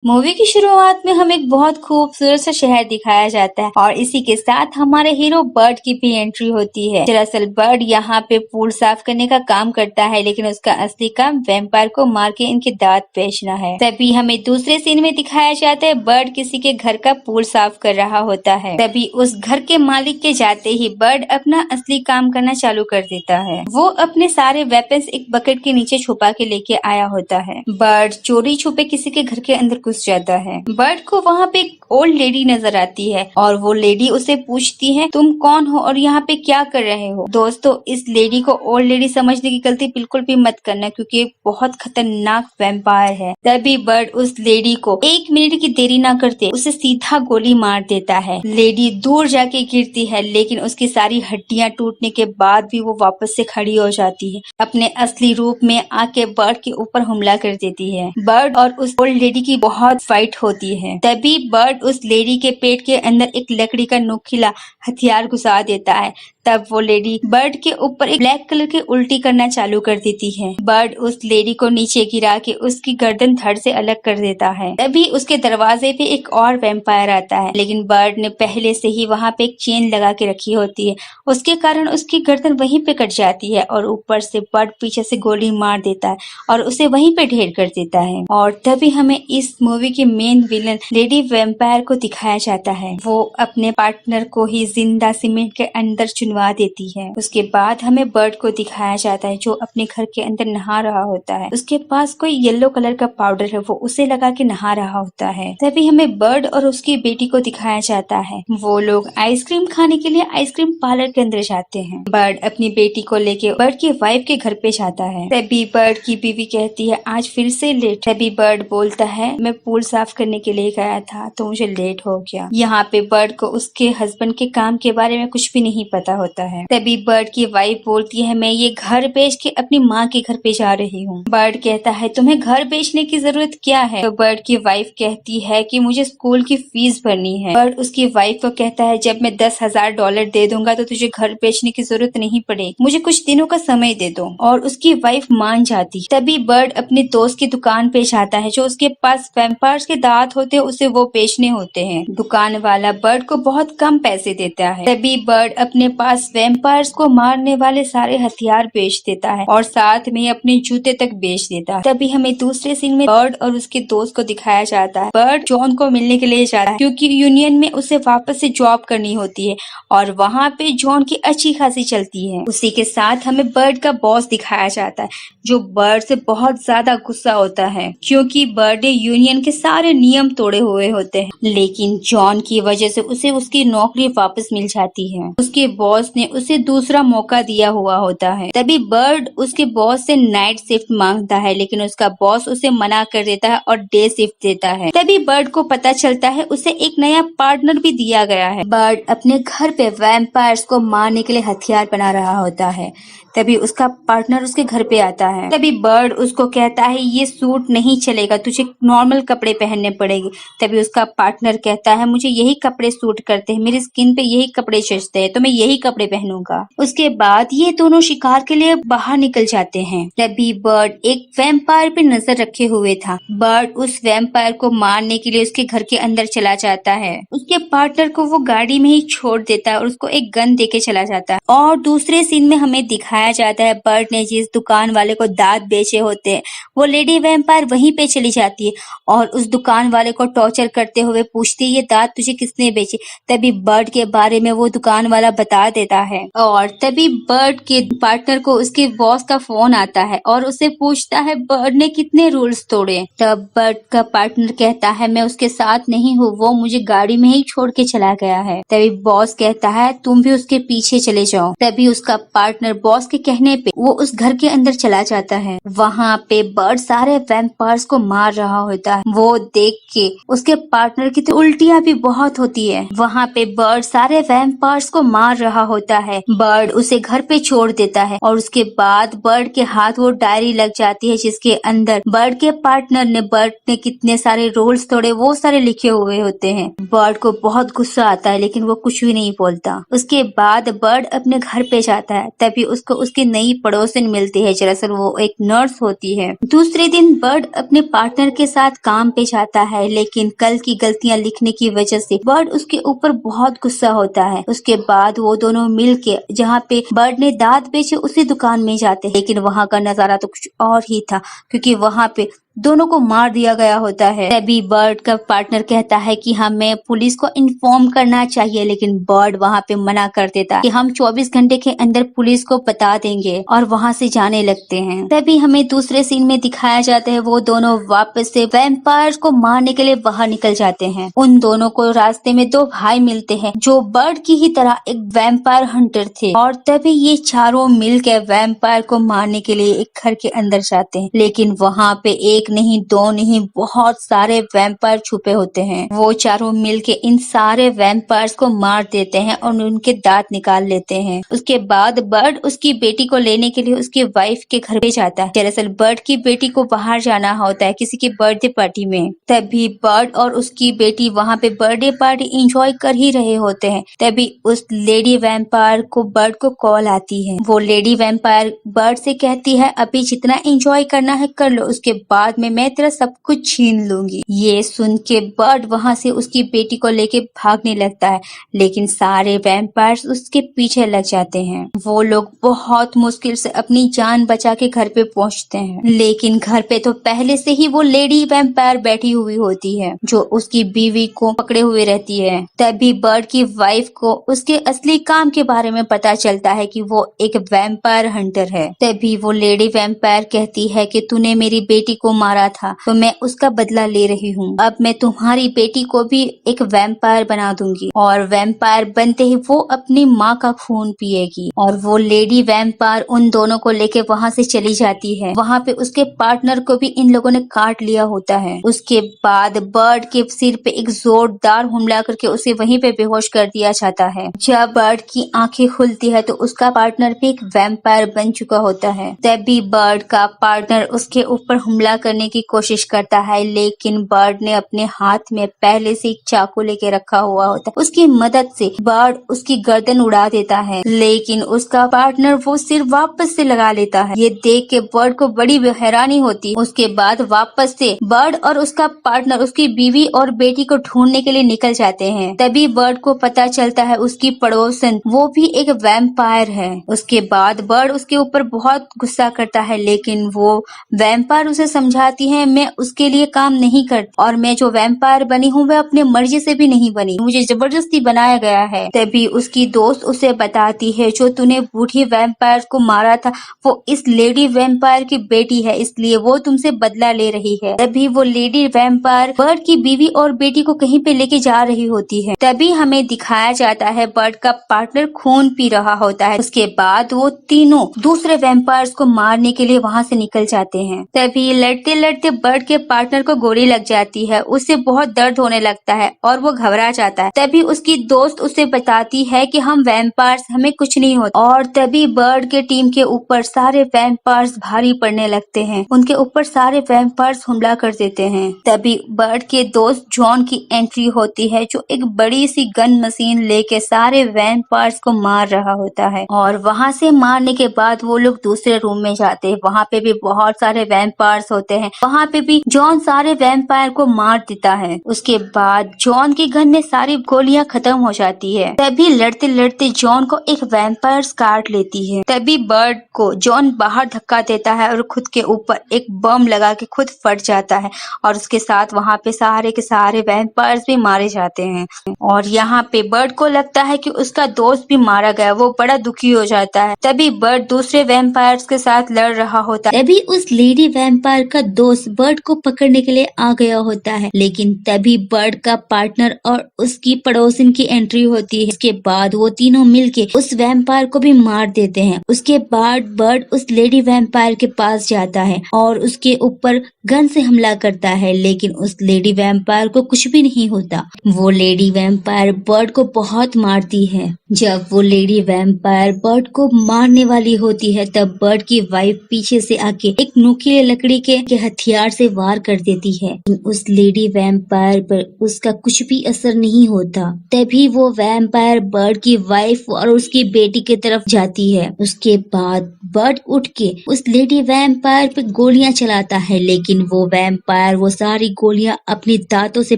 Movie की शुरुआत में हमें एक बहुत खूबसूरत सा शहर दिखाया जाता है और इसी के साथ हमारे हीरो बर्ड की भी एंट्री होती है। दरअसल बर्ड यहाँ पे पूल साफ करने का काम करता है, लेकिन उसका असली काम वैम्पायर को मार के इनके दांत बेचना है। तभी हमें दूसरे सीन में दिखाया जाता है बर्ड किसी के घर का पूल साफ कर रहा होता है। तभी उस घर के मालिक के जाते ही बर्ड अपना असली काम करना चालू कर देता है। वो अपने सारे वेपन्स एक बकेट के नीचे छुपा के लेके आया होता है। बर्ड चोरी छुपे किसी के घर के अंदर घुस जाता है। बर्ड को वहाँ पे एक ओल्ड लेडी नजर आती है और वो लेडी उसे पूछती है, तुम कौन हो और यहाँ पे क्या कर रहे हो? दोस्तों, इस लेडी को ओल्ड लेडी समझने की गलती बिल्कुल भी मत करना, क्योंकि ये बहुत खतरनाक वैम्पायर है। तभी बर्ड उस लेडी को 1 मिनट की देरी ना करते उसे सीधा गोली मार देता है। लेडी दूर जाके गिरती है, लेकिन उसकी सारी हड्डियां टूटने के बाद भी वो वापस से खड़ी हो जाती है। अपने असली रूप में आके बर्ड के ऊपर हमला कर देती है। बर्ड और उस ओल्ड लेडी की बहुत फाइट होती है। तभी बर्ड उस लेडी के पेट के अंदर एक लकड़ी का नुकीला हथियार घुसा देता है। तब वो लेडी बर्ड के ऊपर एक ब्लैक कलर की उल्टी करना चालू कर देती है। बर्ड उस लेडी को नीचे गिरा के उसकी गर्दन धड़ से अलग कर देता है। तभी उसके दरवाजे पे एक और वैम्पायर आता है, लेकिन बर्ड ने पहले से ही वहाँ पे एक चेन लगा के रखी होती है। उसके कारण उसकी गर्दन वहीं पे कट जाती है और ऊपर से बर्ड पीछे से गोली मार देता है और उसे वहीं पे ढेर कर देता है। और तभी हमें इस मूवी की मेन विलन लेडी वैम्पायर को दिखाया जाता है। वो अपने पार्टनर को ही जिंदा सीमेंट के अंदर चुनवा देती है। उसके बाद हमें बर्ड को दिखाया जाता है जो अपने घर के अंदर नहा रहा होता है। उसके पास कोई येलो कलर का पाउडर है, वो उसे लगा के नहा रहा होता है। तभी हमें बर्ड और उसकी बेटी को दिखाया जाता है। वो लोग आइसक्रीम खाने के लिए आइसक्रीम पार्लर के अंदर जाते हैं। बर्ड अपनी बेटी को लेके बर्ड की वाइफ के घर पे जाता है। तभी बर्ड की बीवी कहती है, आज फिर से लेट। तभी बर्ड बोलता है, मैं पूल साफ करने के लिए गया था तो मुझे लेट हो गया। यहाँ पे बर्ड को उसके हस्बैंड के काम के बारे में कुछ भी नहीं पता होता है। तभी बर्ड की वाइफ बोलती है, मैं ये घर बेच के अपनी माँ के घर पे जा रही हूँ। बर्ड कहता है, तुम्हें घर बेचने की जरूरत क्या है? तो बर्ड की वाइफ कहती है कि मुझे स्कूल की फीस भरनी है। बर्ड उसकी वाइफ को कहता है, जब मैं $10,000 दे दूंगा तो तुझे घर बेचने की जरूरत नहीं पड़ेगी, मुझे कुछ दिनों का समय दे दो। और उसकी वाइफ मान जाती है। तभी बर्ड अपने दोस्त की दुकान पे जाता है जो उसके पास वैम्पायर्स के दांत होते हैं, उसे वो बेचने होते हैं। दुकान वाला बर्ड को बहुत कम पैसे देता है। तभी बर्ड अपने पास वैम्पायर्स को मारने वाले सारे हथियार बेच देता है और साथ में अपने जूते तक बेच देता है। तभी हमें दूसरे सीन में बर्ड और उसके दोस्त को दिखाया जाता है। बर्ड जॉन को मिलने के लिए जाता है क्योंकि यूनियन में उसे वापस से जॉब करनी होती है और वहाँ पे जॉन की अच्छी खासी चलती है। उसी के साथ हमें बर्ड का बॉस दिखाया जाता है जो बर्ड से बहुत ज्यादा गुस्सा होता है क्योंकि बर्ड ने यूनियन के सारे नियम तोड़े हुए होते हैं, लेकिन जॉन की वजह से उसे उसकी नौकरी वापस मिल जाती है। उसके बॉस ने उसे दूसरा मौका दिया हुआ होता है। तभी बर्ड उसके बॉस से नाइट शिफ्ट मांगता है, लेकिन उसका बॉस उसे मना कर देता है और डे शिफ्ट देता है। तभी बर्ड को पता चलता है उसे एक नया पार्टनर भी दिया गया है। बर्ड अपने घर पे वैम्पायर्स को मारने के लिए हथियार बना रहा होता है। तभी उसका पार्टनर उसके घर पे आता है। तभी बर्ड उसको कहता है, ये सूट नहीं चलेगा, तुझे नॉर्मल कपड़े पहनने पड़ेंगे। तभी उसका पार्टनर कहता है, मुझे यही कपड़े सूट करते हैं, मेरी स्किन पे यही कपड़े जचते हैं, तो मैं यही कपड़े पहनूंगा। उसके बाद ये दोनों शिकार के लिए बाहर निकल जाते हैं। तभी बर्ड एक वैम्पायर पे नजर रखे हुए था। बर्ड उस वैम्पायर को मारने के लिए उसके घर के अंदर चला जाता है। उसके पार्टनर को वो गाड़ी में ही छोड़ देता है और उसको एक गन देके चला जाता है। और दूसरे सीन में हमें दिखाया जाता है बर्ड ने जिस दुकान वाले को दांत बेचे होते हैं, वो लेडी वैम्पायर वहीं पे चली जाती है और उस दुकान वाले को टॉर्चर करते हुए पूछती है, ये दांत तुझे किसने बेचे? तभी बर्ड के बारे में वो दुकान वाला बता देता है और तभी बर्ड के पार्टनर को उसके बॉस का फोन आता है और उसे पूछता है बर्ड ने कितने रूल्स तोड़े। तब बर्ड का पार्टनर कहता है, मैं उसके साथ नहीं हूँ, वो मुझे गाड़ी में ही छोड़ के चला गया है। तभी बॉस कहता है, तुम भी उसके पीछे चले जाओ। तभी उसका पार्टनर बॉस के कहने पे वो उस घर के अंदर चला जाता है। वहाँ पे बर्ड सारे वैम्पायर्स को मार रहा होता है। वो देख के उसके पार्टनर की तो उल्टियाँ भी बहुत होती है। वहाँ पे बर्ड सारे वैम्पायर्स को मार रहा होता है, बर्ड उसे घर पे छोड़ देता है और उसके बाद बर्ड के हाथ वो डायरी लग जाती है जिसके अंदर बर्ड के पार्टनर ने बर्ड ने कितने सारे रोल्स तोड़े वो सारे लिखे हुए होते हैं। बर्ड को बहुत गुस्सा आता है लेकिन वो कुछ भी नहीं बोलता। उसके बाद बर्ड अपने घर पे जाता है, तभी उसको उसकी नई पड़ोसन मिलती है। दरअसल वो एक नर्स होती है। दूसरे दिन बर्ड अपने पार्टनर के साथ काम पे जाता है लेकिन कल की गलतियां लिखने की वजह से बर्ड उसके ऊपर बहुत गुस्सा होता है। उसके बाद वो दोनों मिलके जहाँ पे बर्ड ने दांत बेचे उसी दुकान में जाते हैं, लेकिन वहाँ का नजारा तो कुछ और ही था क्योंकि वहाँ पे दोनों को मार दिया गया होता है। तभी बर्ड का पार्टनर कहता है कि हमें पुलिस को इन्फॉर्म करना चाहिए, लेकिन बर्ड वहाँ पे मना कर देता है कि हम 24 घंटे के अंदर पुलिस को बता देंगे और वहाँ से जाने लगते हैं। तभी हमें दूसरे सीन में दिखाया जाता है वो दोनों वापस से वैम्पायर को मारने के लिए बाहर निकल जाते हैं। उन दोनों को रास्ते में दो भाई मिलते हैं जो बर्ड की ही तरह एक वैम्पायर हंटर थे और तभी ये चारों मिलकर वैम्पायर को मारने के लिए एक घर के अंदर जाते हैं, लेकिन वहाँ पे एक नहीं दो नहीं बहुत सारे वैम्पायर छुपे होते हैं। वो चारों मिलके इन सारे वैम्पायर्स को मार देते हैं और उनके दांत निकाल लेते हैं। उसके बाद बर्ड उसकी बेटी को लेने के लिए उसकी वाइफ के घर पे जाता है। दरअसल बर्ड की बेटी को बाहर जाना होता है किसी की बर्थडे पार्टी में। तभी बर्ड और उसकी बेटी वहाँ पे बर्थडे पार्टी एंजॉय कर ही रहे होते हैं। तभी उस लेडी वैम्पायर को बर्ड को कॉल आती है। वो लेडी वैम्पायर बर्ड से कहती है अभी जितना एंजॉय करना है कर लो, उसके बाद में मैं तेरा सब कुछ छीन लूंगी। ये सुन के बर्ड वहाँ से उसकी बेटी को लेके भागने लगता है, लेकिन सारे वैम्पायर्स उसके पीछे लग जाते हैं। वो लोग बहुत मुश्किल से अपनी जान बचा के घर पे पहुँचते हैं, लेकिन घर पे तो पहले से ही वो लेडी वैम्पायर बैठी हुई होती है जो उसकी बीवी को पकड़े हुए रहती है। तभी बर्ड की वाइफ को उसके असली काम के बारे में पता चलता है कि वो एक वैम्पायर हंटर है। तभी वो लेडी वैम्पायर कहती है कि तूने मेरी बेटी को मारा था तो मैं उसका बदला ले रही हूँ। अब मैं तुम्हारी बेटी को भी एक वैम्पायर बना दूंगी और वैम्पायर बनते ही वो अपनी माँ का खून पिएगी। और वो लेडी वैम्पायर उन दोनों को लेके वहाँ से चली जाती है। वहाँ पे उसके पार्टनर को भी इन लोगों ने काट लिया होता है। उसके बाद बर्ड के सिर पे एक जोरदार हमला करके उसे वहीं पे बेहोश कर दिया जाता है। जब बर्ड की आंखें खुलती है तो उसका पार्टनर भी एक वैम्पायर बन चुका होता है। तभी बर्ड का पार्टनर उसके ऊपर हमला करने की कोशिश करता है, लेकिन बर्ड ने अपने हाथ में पहले से एक चाकू लेके रखा हुआ होता है। उसकी मदद से बर्ड उसकी गर्दन उड़ा देता है, लेकिन उसका पार्टनर वो सिर वापस से लगा लेता है। ये देख के बर्ड को बड़ी हैरानी होती है। उसके बाद वापस से बर्ड और उसका पार्टनर उसकी बीवी और बेटी को ढूंढने के लिए निकल जाते हैं। तभी बर्ड को पता चलता है उसकी पड़ोसन वो भी एक वैम्पायर है। उसके बाद बर्ड उसके ऊपर बहुत गुस्सा करता है, लेकिन वो वैम्पायर उसे समझाती है मैं उसके लिए काम नहीं करती और मैं जो वैम्पायर बनी हूँ वह अपने मर्जी से भी नहीं बनी, मुझे जबरदस्ती बनाया गया है। तभी उसकी दोस्त उसे बताती है जो तूने बूढ़ी वैम्पायर को मारा था वो इस लेडी वैम्पायर की बेटी है, इसलिए वो तुमसे बदला ले रही है। तभी वो लेडी वैम्पायर बर्ड की बीवी और बेटी को कहीं पे लेके जा रही होती है। तभी हमें दिखाया जाता है बर्ड का पार्टनर खून पी रहा होता है। उसके बाद वो तीनों दूसरे वैम्पायर्स को मारने के लिए वहाँ से निकल जाते हैं। तभी लड़ते लड़ते बर्ड के पार्टनर को गोली लग जाती है। उसे बहुत दर्द होने लगता है और वो घबरा जाता है। तभी उसकी दोस्त उसे बताती है कि हम वैम्पायर्स हमें कुछ नहीं होता। और तभी बर्ड के टीम के ऊपर सारे वैम्पायर्स भारी पड़ने लगते हैं। उनके ऊपर सारे वैम्पायर्स हमला कर देते हैं। तभी बर्ड के दोस्त जॉन की एंट्री होती है जो एक बड़ी सी गन मशीन लेके सारे वैम्पायर्स को मार रहा होता है। और वहाँ से मारने के बाद वो लोग दूसरे रूम में जाते हैं। वहाँ पे भी बहुत सारे वैम्पायर्स होते हैं। वहाँ पे भी जॉन सारे वैम्पायर को मार देता है। उसके बाद जॉन की गन में सारी गोलियां खत्म हो जाती है। तभी लड़ते लड़ते जॉन को एक वैम्पायर काट लेती है। तभी बर्ड को जॉन बाहर धक्का देता है और खुद के ऊपर एक बम लगा के खुद फट जाता है और उसके साथ वहाँ पे सारे के सारे वैम्पायर्स भी मारे जाते हैं। और यहाँ पे बर्ड को लगता है कि उसका दोस्त भी मारा गया, वो बड़ा दुखी हो जाता है। तभी बर्ड दूसरे वैम्पायर्स के साथ लड़ रहा होता है। तभी उस लेडी वैम्पायर का दोस्त बर्ड को पकड़ने के लिए आ गया होता है, लेकिन तभी बर्ड का पार्टनर और उसकी पड़ोसिन की एंट्री होती है। इसके बाद वो तीनों मिलके उस वैम्पायर को भी मार देते हैं। उसके बाद बर्ड उस लेडी वैम्पायर के पास जाता है और उसके ऊपर गन से हमला करता है, लेकिन उस लेडी वैम्पायर को कुछ भी नहीं होता। वो लेडी वैम्पायर बर्ड को बहुत मारती है। जब वो लेडी वैम्पायर बर्ड को मारने वाली होती है, तब बर्ड की वाइफ पीछे से आके एक नुकीले लकड़ी के हथियार से वार कर देती है। उस लेडी वैम्पायर पर उसका कुछ भी असर नहीं होता। तभी वो वैम्पायर बर्ड की वाइफ और उसकी बेटी की तरफ जाती है। उसके बाद बर्ड उठ के उस लेडी वैम्पायर पे गोलियां चलाता है, लेकिन वो वैम्पायर वो सारी गोलियां अपने दांतों से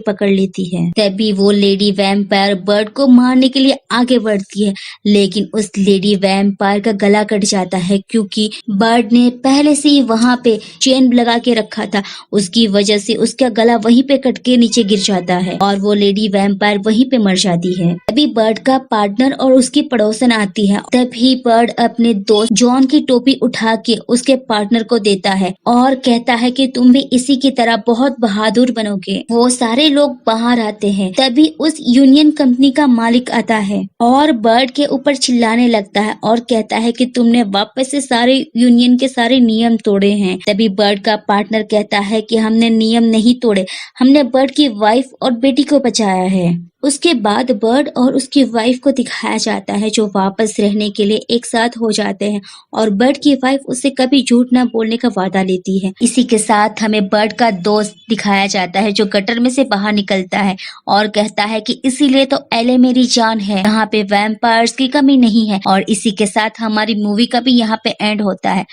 पकड़ लेती है। तभी वो लेडी वैम्पायर बर्ड को मारने के लिए आगे बढ़ती है, लेकिन उस लेडी वैम्पायर का गला कट जाता है, क्योंकि बर्ड ने पहले से ही वहां पे चेन लगा के रखा था। उसकी वजह से उसका गला वहीं पे कट के नीचे गिर जाता है और वो लेडी वैम्पायर वहीं पे मर जाती है। तभी बर्ड का पार्टनर और उसकी पड़ोसन आती है। तभी बर्ड अपने दोस्त जॉन की टोपी उठा के उसके पार्टनर को देता है और कहता है कि तुम भी इसी की तरह बहुत बहादुर बनोगे। वो सारे लोग बाहर आते हैं। तभी उस यूनियन कंपनी का मालिक आता है और बर्ड के ऊपर चिल्लाने लगता है और कहता है कि तुमने वापस से सारे यूनियन के सारे नियम तोड़े हैं। तभी बर्ड का पार्टनर कहता है कि हमने नियम नहीं तोड़े, हमने बर्ड की वाइफ और बेटी को बचाया है। उसके बाद बर्ड और उसकी वाइफ को दिखाया जाता है, जो वापस रहने के लिए एक साथ हो जाते हैं और बर्ड की वाइफ उससे कभी झूठ न बोलने का वादा लेती है। इसी के साथ हमें बर्ड का दोस्त दिखाया जाता है, जो गटर में से बाहर निकलता है और कहता है कि इसीलिए तो एले मेरी जान है, यहाँ पे वैम्पायर्स की कमी नहीं है। और इसी के साथ हमारी मूवी का भी यहाँ पे एंड होता है।